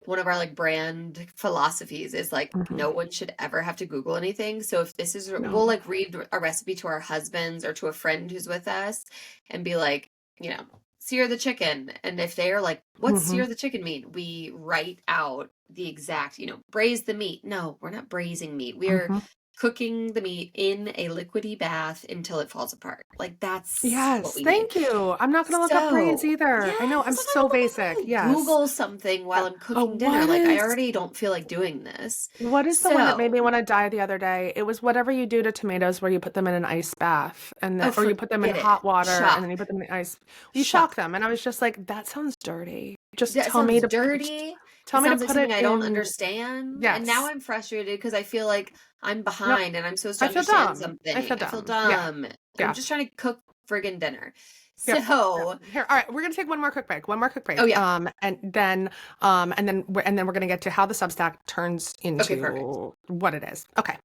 One of our like brand philosophies is like Hmm. no one should ever have to Google anything. So if this is, we'll No. like read a recipe to our husbands or to a friend who's with us and be like, you know, sear the chicken. And if they're like, what's Hmm. sear the chicken mean? We write out the exact, braise the meat. No, we're not braising meat. We are Hmm. cooking the meat in a liquidy bath until it falls apart. Like that's what Yes, we need. thank you. I'm not going to look up praise So, either. I know I'm yes, I'm not so gonna look up basic. and Yes. Google something while Yeah. I'm Oh, cooking dinner. Like, I already don't feel like doing this. what is the one that made me So, want to die the other day? It was whatever you do to tomatoes where you put them in an ice bath and then, oh, or you put them in forget it. hot water and then you Shock. put them in the ice. You shock Shock. them. And I was just like, that sounds dirty. Just That tell me sounds to dirty. tell It me to sounds like put it something I don't in. understand. And now Yes. I'm frustrated because I feel like I'm No, behind and I'm supposed to I feel understand dumb. I feel something. I feel dumb. Yeah. dumb. I'm Yeah. just trying to cook friggin' dinner. Yep. Yep. So, Here. All right. We're gonna take one more quick break. One more quick oh, break. yeah. And then we're gonna get to how the Substack turns Okay, perfect. into what it is. Okay.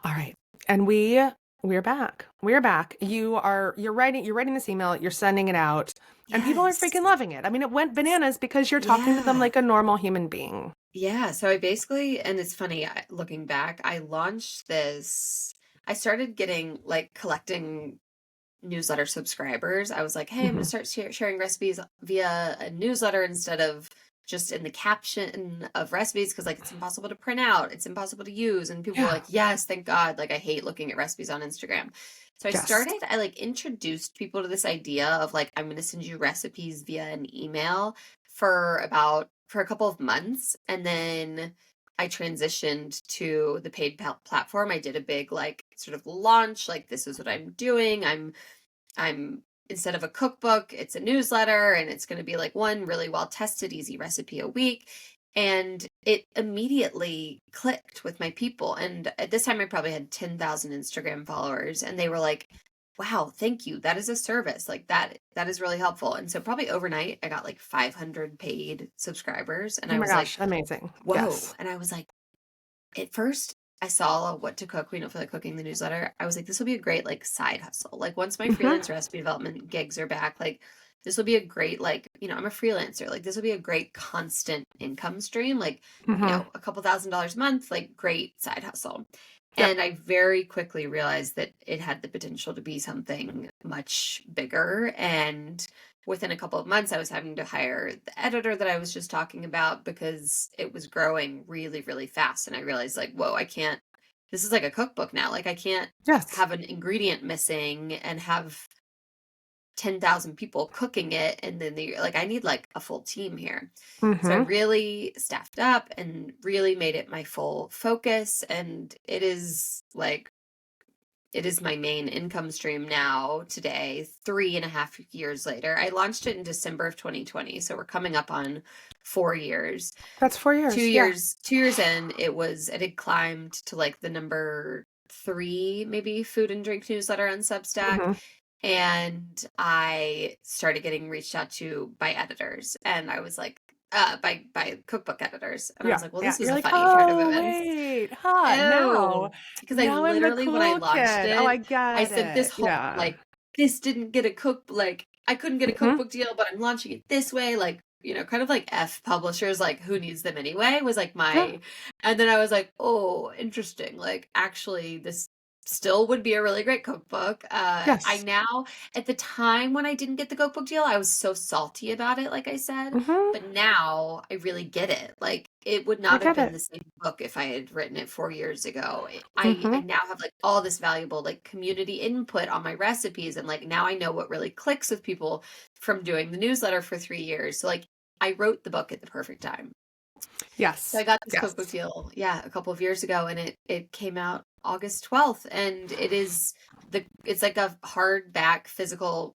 All right. And we're back. We're back. You're writing this email, you're sending it out, and people are Yes. freaking loving it. I mean, it went bananas because you're talking to them Yeah. like a normal human being. Yeah, so I basically, and it's funny, looking back, I launched this. I started getting like collecting newsletter subscribers. I was like, hey, I'm gonna Hmm. start sharing recipes via a newsletter instead of just in the caption of recipes because like it's impossible to print out, it's impossible to use, and people were Yeah. like, yes, thank God. Like I hate looking at recipes on Instagram. So Yes. I like introduced people to this idea of like I'm gonna send you recipes via an email for a couple of months, and then I transitioned to the paid platform. I did a big like sort of launch, like this is what I'm doing. I'm instead of a cookbook, it's a newsletter, and it's going to be like one really well tested easy recipe a week. And it immediately clicked with my people. And at this time I probably had 10,000 Instagram followers, and they were like, wow, thank you. That is a service. Like that is really helpful. And so probably overnight I got like 500 paid subscribers, and Oh I my was like, gosh, amazing. whoa. Yes. And I was like, at first I saw What to Cook We Don't Feel Like Cooking, the newsletter. I was like, this will be a great like side hustle. Like once my Hmm. freelance recipe development gigs are back, like this will be a great, like, I'm a freelancer. Like, this will be a great constant income stream. Like, Hmm. a couple $1,000s a month, like, great side hustle. Yep. And I very quickly realized that it had the potential to be something much bigger. And within a couple of months, I was having to hire the editor that I was just talking about because it was growing really, really fast. And I realized, like, whoa, I can't, this is like a cookbook now. Like, I can't Yes. have an ingredient missing and have 10,000 people cooking it. And then like, I need like a full team here. So I Hmm. really staffed up and really made it my full focus. And it is my main income stream now today, 3.5 years later. I launched it in December of 2020. So we're coming up on 4 years. That's 4 years. Yeah. 2 years in, it had climbed to like the number 3, maybe food and drink newsletter on Substack. Hmm. And I started getting reached out to by editors. And I was like, by cookbook editors. And I Yeah. was like, well, Yeah. this was You're a like, funny turn of oh, events. wait, huh, now, Oh, because I now I'm the literally, when I cool launched kid. Oh, I it, I get said it. this whole, Yeah. like, this didn't get a like, I couldn't get a Hmm. cookbook deal, but I'm launching it this way. Like, kind of like F publishers, like, who needs them anyway, was like Yeah. and then I was like, oh, interesting. Like, actually, this still would be a really great cookbook. I Yes. now, at the time when I didn't get the cookbook deal, I was so salty about it, like I said. Hmm. But now I really get it. Like, it would I not have get been it. the same book if I had written it 4 years ago. I Hmm. now have like all this valuable like community input on my recipes, and like now I know what really clicks with people from doing the newsletter for 3 years. So like, I wrote the book at the perfect time. So I Yes. got this Yes. cookbook deal, yeah, a couple of years ago, and it came out August 12th, and it's like a hardback physical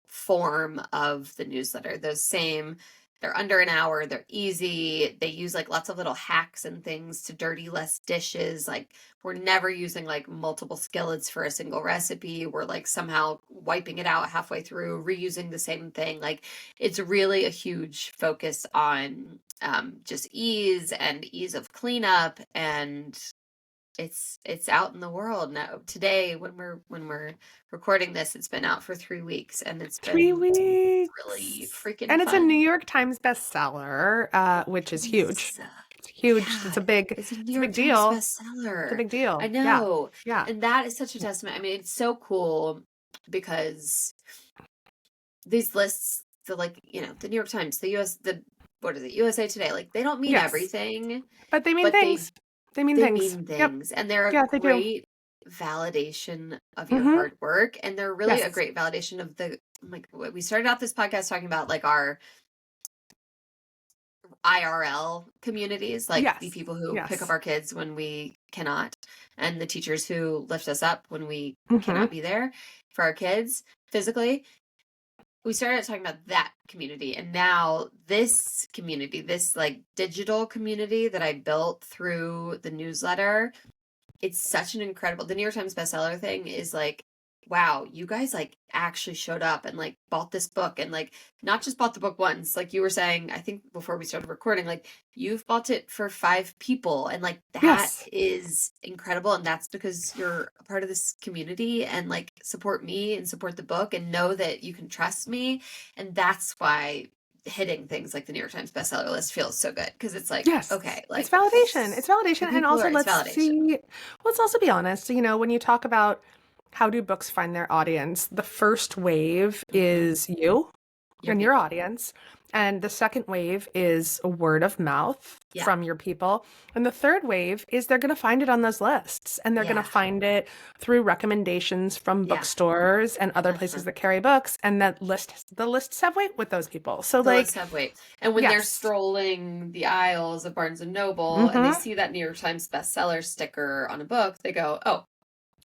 form of the newsletter. They're under an hour, they're easy. They use like lots of little hacks and things to dirty less dishes. Like, we're never using like multiple skillets for a single recipe. We're like somehow wiping it out halfway through, reusing the same thing. Like, it's really a huge focus on just ease of cleanup, and it's out in the world now. Today, when we're recording this, it's been out for 3 weeks, and it's Three been really weeks. freaking And it's a New fun. York Times bestseller, which is huge. Is It's huge. Yeah, it's a New It's a York big Times deal. It's a bestseller. big I deal. Yeah. know, Yeah. and that is such a testament. I mean, it's so cool because these lists, like, the New York Times, the US, the what is it, USA Today, like, they don't mean Yes. everything, But they mean but things. They mean they things. mean Yep. things, and they're a Yeah, they do. great validation of your Hmm. hard work, and they're really a Yes. great validation of like, we started out this podcast talking about like our IRL communities, like the Yes. people who pick up Yes. our kids when we cannot, and the teachers who lift us up when we Hmm. cannot be there for our kids physically. We started talking about that community, and now this community, this like digital community that I built through the newsletter, it's such an incredible, the New York Times bestseller thing is like, wow, you guys like actually showed up and like bought this book, and like not just bought the book once, like you were saying, I think before we started recording, like, you've bought it for 5 people, and like that Yes. is incredible. And that's because you're a part of this community, and like support me and support the book and know that you can trust me. And that's why hitting things like the New York Times bestseller list feels so good, because it's like, Yes. okay, It's like validation. It's the validation. And people also are, it's validation. let's also be honest, when you talk about how do books find their audience, the first wave Hmm. is you Your and your people. audience. And the second wave is word of mouth Yeah. from your people. And the third wave is they're going to find it on those lists, and they're going to Yeah. find it through recommendations from Yeah. bookstores and other Uh-huh. places that carry books. And the lists have weight with those people. So The like, lists have weight. And when they're yes. strolling the aisles of Barnes and Noble and they Mm-hmm. see that New York Times bestseller sticker on a book, they go, oh,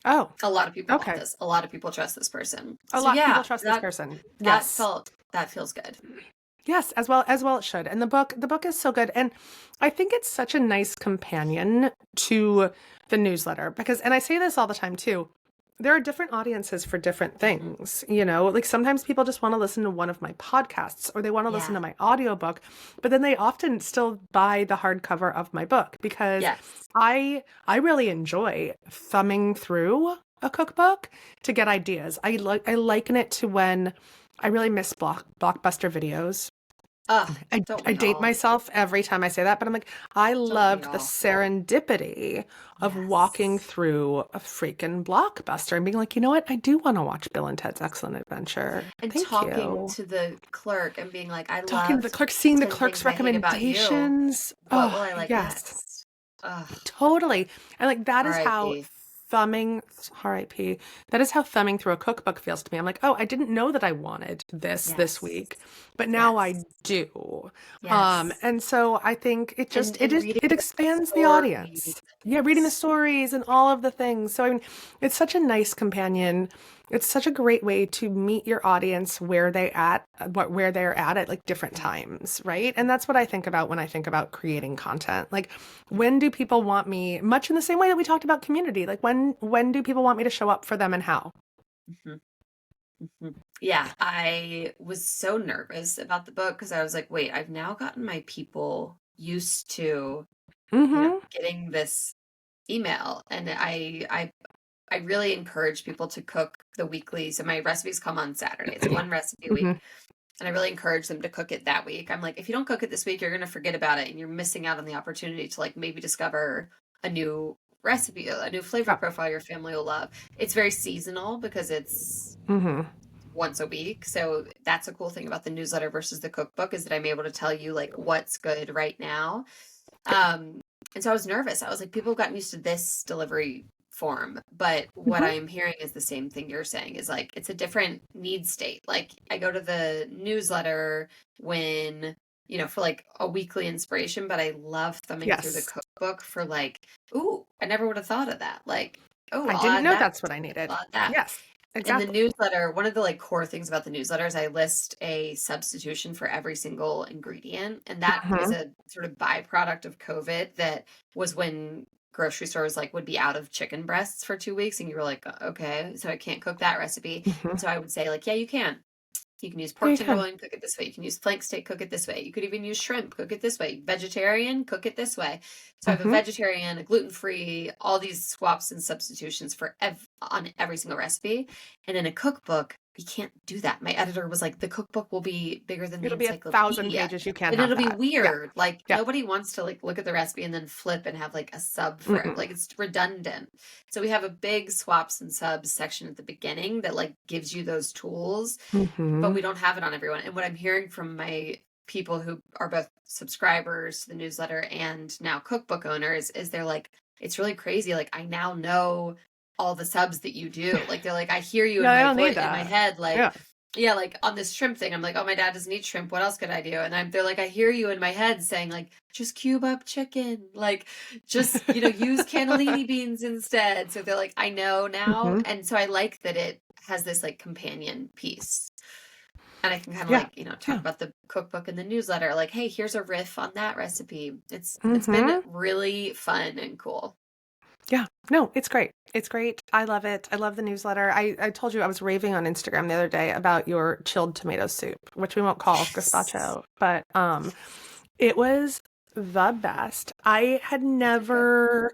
Oh, a lot of people want okay. this. A lot of people trust this person. A So lot of people yeah, trust this that person. that Yes. felt that feels good. Yes, as well it should. And the book is so good. And I think it's such a nice companion to the newsletter because, and I say this all the time too, there are different audiences for different Hmm. things. Like sometimes people just want to listen to one of my podcasts or they want to listen Yeah. to my audiobook, but then they often still buy the hardcover of my book because Yes. I really enjoy thumbing through a cookbook to get ideas. I liken it to when I really miss blockbuster videos. Ugh, I, don't I we date all? myself every time I say that, but I'm like, I Don't we loved the all? serendipity of walking Yes. through a freaking blockbuster and being like, you know what? I do want to watch Bill and Ted's Excellent Adventure. And Thank talking you. to the clerk and being like, I Talking to the loved clerk, seeing the 10 clerk's things I hate about you. recommendations. What will Oh, I like yes. next? Ugh, Totally. And like that is how R.I.P. thumbing, RIP, that is how thumbing through a cookbook feels to me. I'm like, oh, I didn't know that I wanted this Yes. week, but now I Yes. do. Yes. And so I think And reading it the expands the audience. Yeah, reading the stories. stories and all of the things. So I mean, it's such a nice companion. It's such a great way to meet your audience where they're at like different Yeah. times, right? And that's what I think about when I think about creating content. Like, when do people want me, much in the same way that we talked about community, like when do people want me to show up for them and how? Mhm. Mhm. Yeah, I was so nervous about the book because I was like, wait, I've now gotten my people used to, Mm-hmm. getting this email. And I really encourage people to cook the weekly. So my recipes come on Saturday. It's one recipe a Mm-hmm. week. And I really encourage them to cook it that week. I'm like, if you don't cook it this week, you're going to forget about it and you're missing out on the opportunity to like maybe discover a new recipe, a new flavor Yeah. profile your family will love. It's very seasonal because it's Mm-hmm. once a week. So that's a cool thing about the newsletter versus the cookbook is that I'm able to tell you like what's good right now. Yep. And so I was nervous. I was like, people have gotten used to this delivery form, but what Mm-hmm. I'm hearing is the same thing you're saying is like it's a different need state. Like I go to the newsletter when for like a weekly inspiration, but I love thumbing through the Yes. cookbook for like, ooh, I never would have thought of that. Like, oh, I I'll didn't add know that. that's what I I'll needed. add that. Yes, In the exactly. newsletter, one of the like core things about the newsletter is I list a substitution for every single ingredient. And that is Mm-hmm. a sort of byproduct of COVID that was when grocery stores like would be out of chicken breasts for 2 weeks and you were like, okay, so I can't cook that recipe. Mm-hmm. And so I would say like, yeah, you can. You can use Yeah, pork you can. tenderloin, cook it this way. You can use flank steak, cook it this way. You could even use shrimp, cook it this way. Vegetarian, cook it this way. So I have a Mm-hmm. vegetarian, a gluten-free, all these swaps and substitutions for on every single recipe. And in a cookbook, you can't do that. My editor was like, the cookbook will be bigger than the It'll be 1,000 encyclopedia. pages. You can't And have it'll be that. Yeah. weird. Like Yeah. nobody wants to like look at the recipe and then flip and have like a sub for it. Mm-mm. Like it's redundant. So we have a big swaps and subs section at the beginning that like gives you those tools, but Mm-hmm. we don't have it on everyone. And what I'm hearing from my people who are both subscribers to the newsletter and now cookbook owners is they're like, it's really crazy. Like I now know all the subs that you do. Like they're like, I hear you Yeah, in I my don't need voice in my that. head, like, Yeah. yeah, like on this shrimp thing, I'm like, oh, my dad doesn't eat shrimp. What else could I do? And they're like, I hear you in my head saying like, just cube up chicken, like, just use cannellini beans instead. So they're like, I know now, Mm-hmm. and so I like that it has this like companion piece. And I can kind of Yeah. like, talk Yeah. about the cookbook and the newsletter, like, hey, here's a riff on that recipe. It's been Mm-hmm. really fun and cool. Yeah. No, it's great. It's great. I love it. I love the newsletter. I told you I was raving on Instagram the other day about your chilled tomato soup, which we won't call Yes. gazpacho, but it was the best. So good.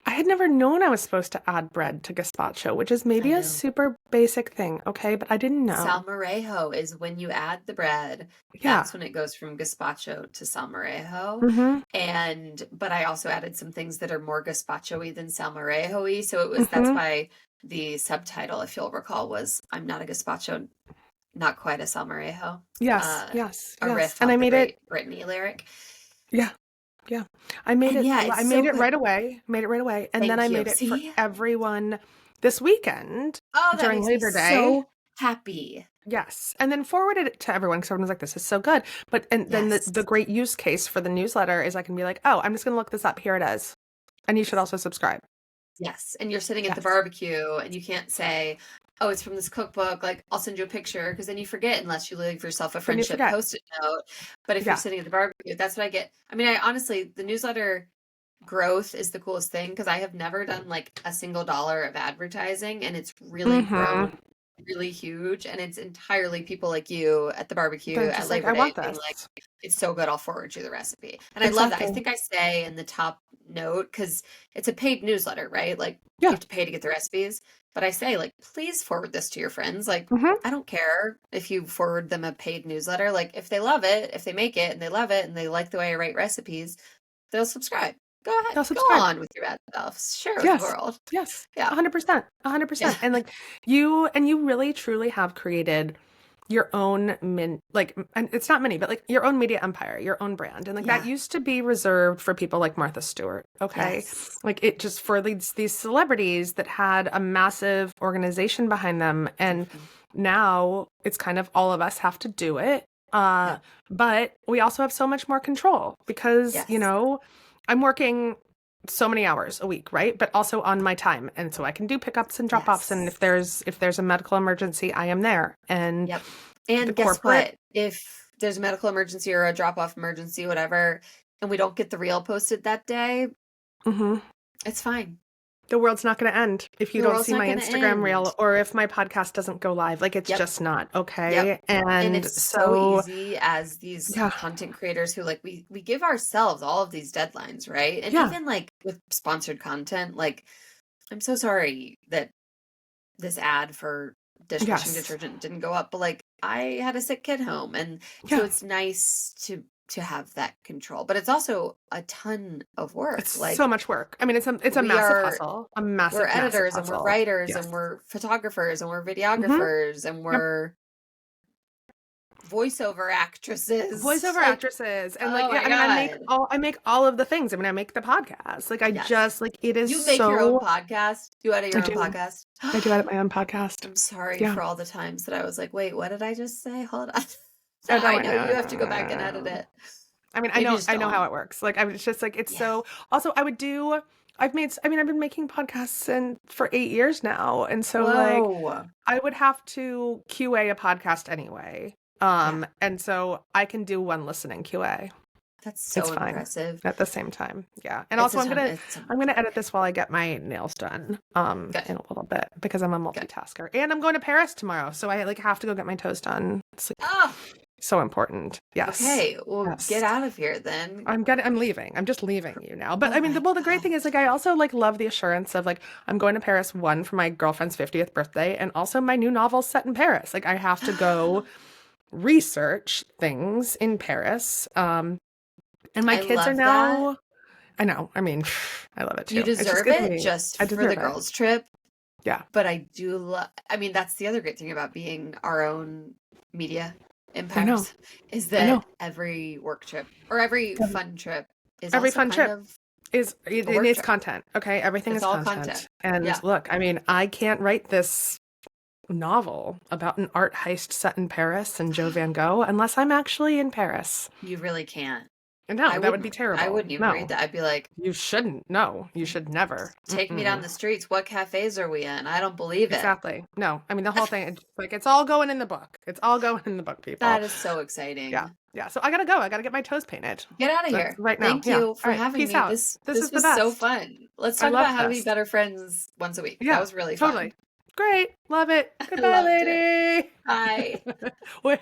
I had never known I was supposed to add bread to gazpacho, which is I maybe a know. super basic thing, okay? But I didn't know. Salmorejo is when you add the bread, Yeah. that's when it goes from gazpacho to salmorejo. Mm-hmm. But I also added some things that are more gazpacho-y than salmorejo-y. So that's Mm-hmm. why the subtitle, if you'll recall, was I'm not a gazpacho, not quite a salmorejo. Yes, Uh, yes, a yes. riff And I on the made it, great Brittany lyric. yeah, yeah. And yeah, I it's made so it good. right away, made it right away. And then I Thank you. made it for See? everyone this weekend Oh, that during makes me Labor Day. so happy. Yes. And then forwarded it to everyone because everyone's like, this is so good. And then Yes. the great use case for the newsletter is I can be like, oh, I'm just going to look this up. Here it is. And you should also subscribe. Yes. And you're sitting at the Yes. barbecue and you can't say, oh, it's from this cookbook. Like, I'll send you a picture because then you forget unless you leave yourself a Then you friendship forget. post-it note. But if you're Yeah. sitting at the barbecue, that's what I get. I mean, I honestly, the newsletter growth is the coolest thing because I have never done like a single dollar of advertising and it's really Mm-hmm. grown really huge, and it's entirely people like you at the barbecue They're at just like, Labor I Day want being this. like, it's so good, I'll forward you the recipe. And I love that. I Exactly. think I say in the top note, because it's a paid newsletter, right? Like you Yeah. have to pay to get the recipes. But I say, like, please forward this to your friends. Like, Hmm. I don't care if you forward them a paid newsletter. Like, if they love it, if they make it and they love it and they like the way I write recipes, they'll subscribe. Go ahead, They'll go subscribe. on with your bad self. Share with the Yes. world. Yes. Yeah. 100%. Yeah. 100%. And like you really truly have created your own and it's not many, but like your own media empire, your own brand. And like that Yeah. used to be reserved for people like Martha Stewart. Okay. Yes. Like it just for these celebrities that had a massive organization behind them. And Mhm. now it's kind of all of us have to do it. Yeah. But we also have so much more control because, Yes. I'm working so many hours a week, right? But also on my time. And so I can do pickups and drop-offs. And Yes. if there's a medical emergency, I am there. And Yep. the And guess corporate, what? If there's a medical emergency or a drop-off emergency, whatever, and we don't get the reel posted that day, mhm, it's fine. the world's not going to end if you The don't world's see not my going to Instagram end. reel or if my podcast doesn't go live. Like it's Yep. just not Yep. okay. And And it's so so, easy as these yeah, content creators who like we give ourselves all of these deadlines, right? And yeah, even like with sponsored content, like I'm so sorry that this ad for dishwashing yes, detergent didn't go up, but like I had a sick kid home, and so yeah. it's nice to have that control. But it's also a ton of It's work. so Like much work. I mean, it's a we massive are hustle, a we're massive, massive editors and we're hustle. writers Yes. and we're photographers and we're Hmm. videographers and Yep. we're voiceover actresses. Voiceover actresses and like Oh yeah, my I mean god. I make all of the things. I mean, I make the podcast. Like I Yes. just like it is You make your own so podcast? You edit I your own do. podcast? I do edit my own podcast. I'm sorry Yeah. for all the times that I was like, "Wait, what did I just say? Hold on." Oh Now no, I I know you have to go back and edit know. it. I mean, Maybe just I know how don't. it works. Like I was just like it's Yeah. so also I've been making podcasts for 8 years now. And so like Whoa. I would have to QA a podcast anyway. Yeah. And so I can do one listening QA. That's It's so fine impressive. at the same time. Yeah. And It's also a ton it's so I'm much gonna edit work. this while I get my nails done Good. in a little bit because I'm a Good. multitasker. And I'm going to Paris tomorrow, so I like have to go get my toes done. It's like Oh, so important. Yes. okay. Well, get Yes. out of here then. I'm leaving. I'm just leaving you now. But Oh I mean, my the great thing is god. like I also like love the assurance of like I'm going to Paris one for my girlfriend's 50th birthday and also my new novel's set in Paris. Like I have to go research things in Paris. And my I kids are love that. now I know. I mean, I love it You too. It's just deserve giving it me just I for the deserve it. girls' trip. Yeah. But I do love, I mean, that's the other great thing about being our own media I know. empires is I know. that every work trip or every Um, fun trip is Every also fun kind trip of it a work is trip. content. Okay. Everything It's is all content. content. And Yeah, look, I mean, I can't write this novel about an art heist set in Paris and Joe Van Gogh unless I'm actually in Paris. you really can't. And no, that would be I terrible. wouldn't even read No, that. I'd be like, you shouldn't. No, you should never. take me down Mm-mm. the streets. What cafes are we in? I don't believe it. Exactly. No, I mean, the whole thing, it's all going in the book. It's all going in the book, people. That is so Yeah. exciting. Yeah. So I gotta go. I gotta get my toes painted. Get out of That's here. right now. Thank Yeah. you All for right. having Peace me. out. This This is the was so best. fun. Let's I talk about loved how to be this. better friends once a week. That Yeah, was really fun. totally. Great. Love it. I Goodbye, loved it. lady. Bye. Wait.